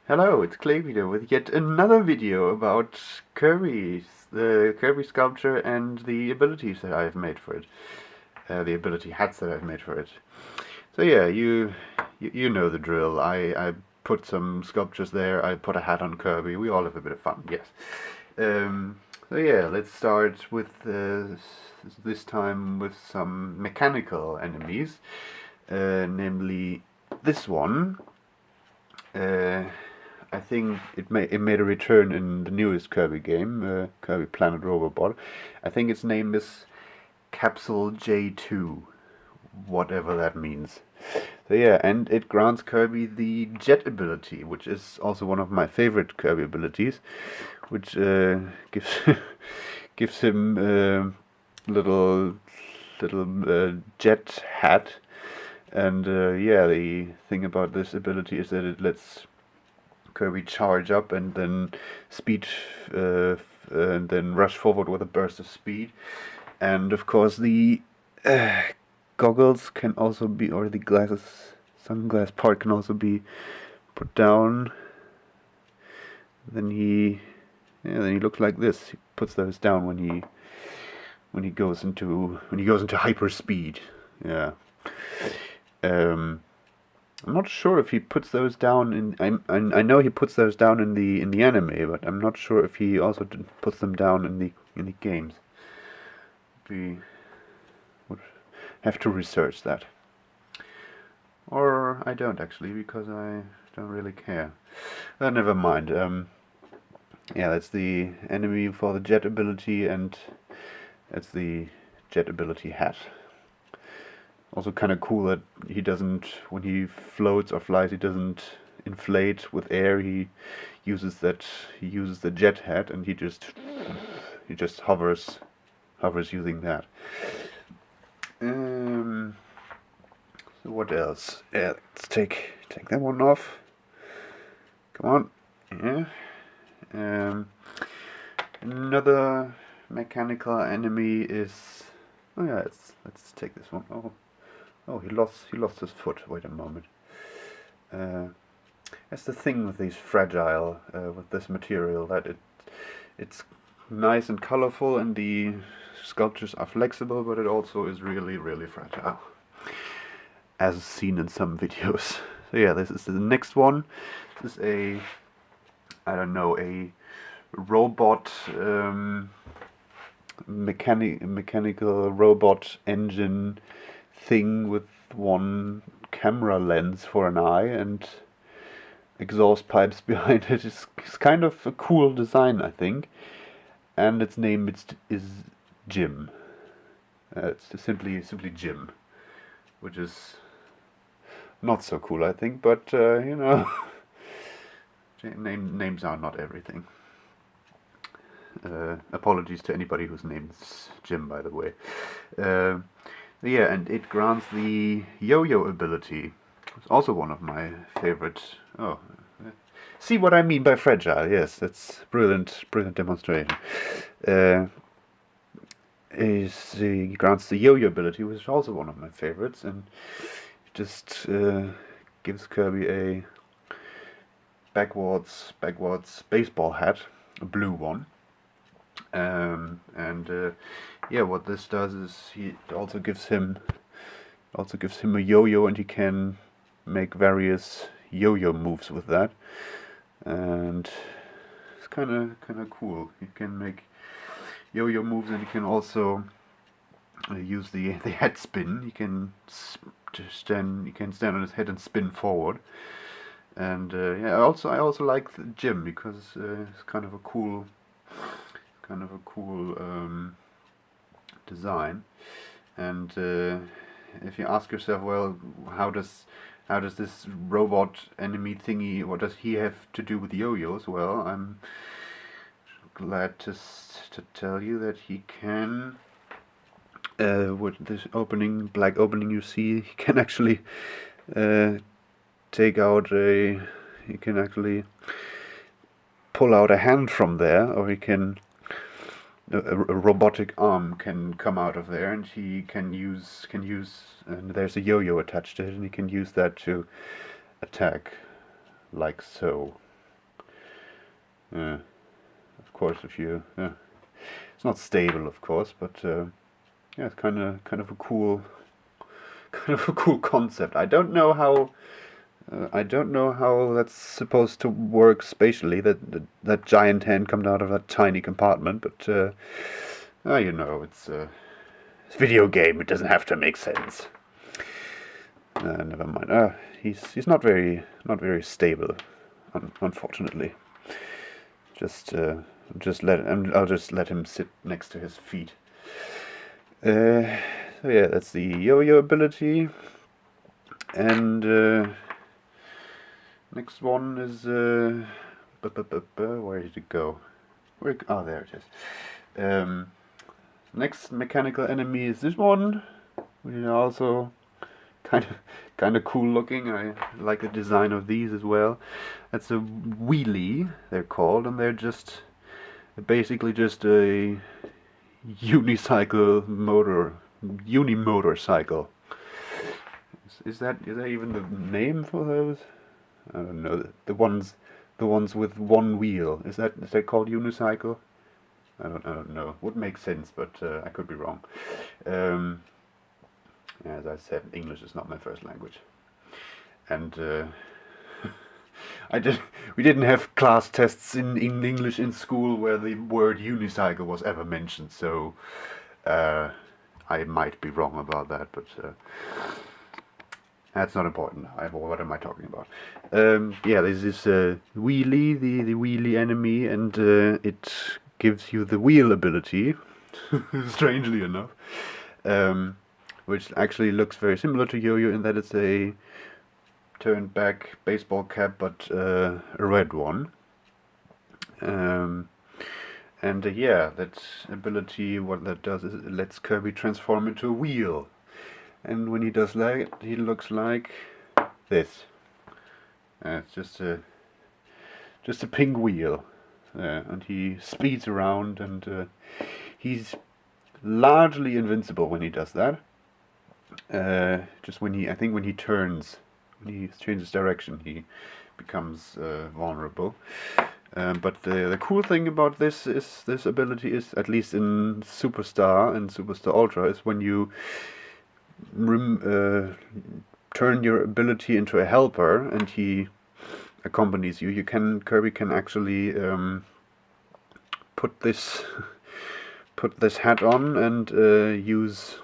Hello, it's ClayPita with yet another video about Kirby, the Kirby sculpture and the abilities that I've made for it. The ability hats that I've made for it. So yeah, you know the drill. I put some sculptures there, I put a hat on Kirby, we all have a bit of fun, yes. So yeah, let's start with this time with some mechanical enemies, namely this one. I think it made a return in the newest Kirby game, Kirby Planet Robobot. I think its name is Capsule J2, whatever that means. So yeah, and it grants Kirby the jet ability, which is also one of my favorite Kirby abilities, which gives gives him little jet hat. And yeah, the thing about this ability is that it lets Kirby charge up and then and then rush forward with a burst of speed. And of course, the goggles can also be, or the sunglass part can also be put down. Then he looks like this. He puts those down when he goes into hyper speed. Yeah. I'm not sure if he puts those down in. I know he puts those down in the anime, but I'm not sure if he also puts them down in the games. We would have to research that, or I don't actually, because I don't really care. Never mind. Yeah, that's the enemy for the jet ability, and that's the jet ability hat. Also kind of cool that he doesn't, when he floats or flies, he doesn't inflate with air. He uses the jet hat, and he just hovers using that. So what else? Yeah, let's take that one off. Come on. Yeah. Another mechanical enemy is. Oh yeah, let's take this one. Oh, he lost his foot. Wait a moment. That's the thing with these fragile, with this material, that it's nice and colorful, and the sculptures are flexible, but it also is really, really fragile, as seen in some videos. So yeah, this is the next one. This is a robot, mechanical robot engine thing with one camera lens for an eye and exhaust pipes behind it. It's kind of a cool design, I think. And its name is Jim. It's simply Jim, which is not so cool, I think. But you know, names are not everything. Apologies to anybody whose name's Jim, by the way. Yeah, and it grants the Yo-Yo ability. It's also one of my favorite. Oh, see what I mean by fragile? Yes, that's brilliant demonstration. He grants the Yo-Yo ability, which is also one of my favorites, and it just gives Kirby a backwards baseball hat, a blue one. Yeah, what this does is it also gives him a yo-yo, and he can make various yo-yo moves with that, and it's kind of cool. He can make yo-yo moves, and he can also use the head spin. He can stand on his head and spin forward. And yeah, I also like Jim, because it's kind of a cool design. And if you ask yourself, well, how does this robot enemy thingy, what does he have to do with yo-yos? Well, I'm glad to tell you that he can, with this black opening you see, he can actually he can actually pull out a hand from there, or he can a robotic arm can come out of there, and he can use and there's a yo-yo attached to it, and he can use that to attack, like so. Of course, if you it's not stable, of course, but yeah, it's kind of a cool concept. I don't know how that's supposed to work spatially. That giant hand coming out of that tiny compartment, but you know, it's a video game. It doesn't have to make sense. Never mind. He's not very stable, unfortunately. I'll just let him sit next to his feet. So yeah, that's the Yoyo ability, and next one is where did it go? Oh, there it is. Next mechanical enemy is this one, which is also kind of cool looking. I like the design of these as well. That's a wheelie, they're called, and they're basically just a unimotorcycle. Is that even the name for those? I don't know. The ones with one wheel. Is that called unicycle? I don't know. Would make sense, but I could be wrong. As I said, English is not my first language, and we didn't have class tests in English in school where the word unicycle was ever mentioned. So I might be wrong about that, but that's not important. What am I talking about? Yeah, this is wheelie, the wheelie enemy, and it gives you the wheel ability, strangely enough, which actually looks very similar to Yoyo in that it's a turned back baseball cap, but a red one. And yeah, that ability, what that does is it lets Kirby transform into a wheel. And when he does that, he looks like this. It's just a pink wheel. And he speeds around, and he's largely invincible when he does that. Just when he changes direction, he becomes vulnerable. But the cool thing about this ability is, at least in Superstar and Superstar Ultra, is when you turn your ability into a helper and he accompanies you, Kirby can actually put this hat on and use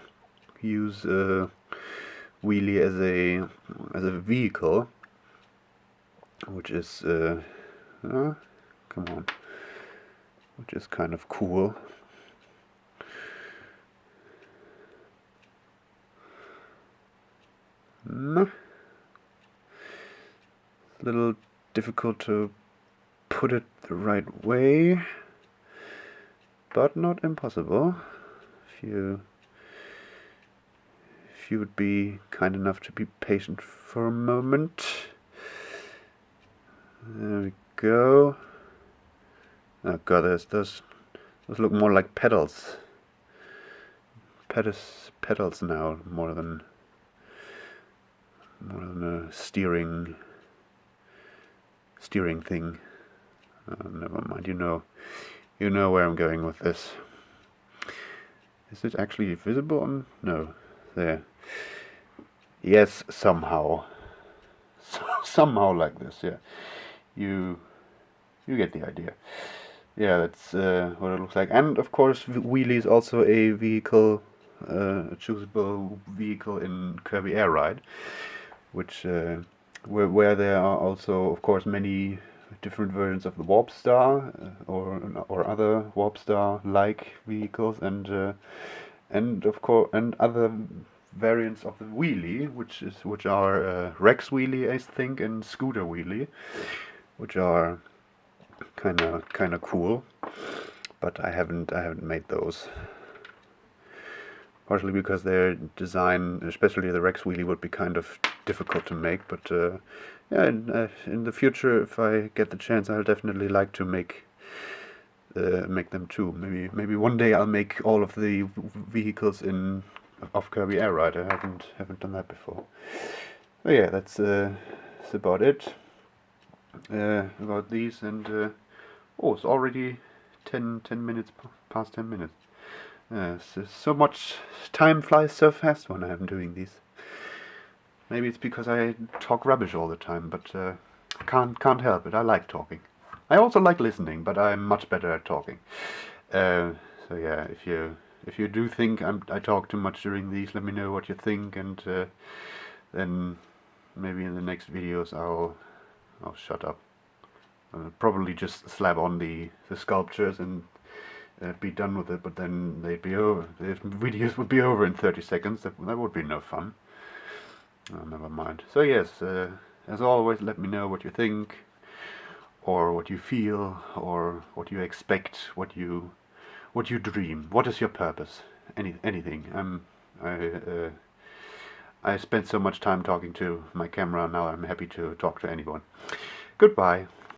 wheelie as a vehicle, which is which is kind of cool. A little difficult to put it the right way, but not impossible. If you would be kind enough to be patient for a moment. There we go. Oh god, those look more like pedals. Pedals now, more than a steering thing. Never mind. You know where I'm going with this. Is it actually visible on? No, there. Yes, somehow. Somehow like this. Yeah, you get the idea. Yeah, that's what it looks like. And of course, wheelie is also a vehicle, a choosable vehicle in Kirby Air Ride, which where there are also, of course, many different versions of the Warp Star or other Warp Star like vehicles, and of course other variants of the wheelie, which are Rex wheelie, I think, and Scooter wheelie, which are kind of cool, but I haven't made those. Partially because their design, especially the Rex wheelie, would be kind of difficult to make. But yeah, in the future, if I get the chance, I'll definitely like to make them too. Maybe one day I'll make all of the vehicles of Kirby Air Ride. I haven't done that before. But yeah, that's about it about these, and Oh, it's already 10 minutes past 10 minutes. So much time flies so fast when I'm doing these. Maybe it's because I talk rubbish all the time, but can't help it. I like talking. I also like listening, but I'm much better at talking. So yeah, if you do think I talk too much during these, let me know what you think, and then maybe in the next videos I'll shut up. Probably just slap on the sculptures and be done with it, but then they'd be over. The videos would be over in 30 seconds. That would be no fun. Oh, never mind. So yes, as always, let me know what you think, or what you feel, or what you expect, what you dream. What is your purpose? Anything. I spent so much time talking to my camera. Now I'm happy to talk to anyone. Goodbye.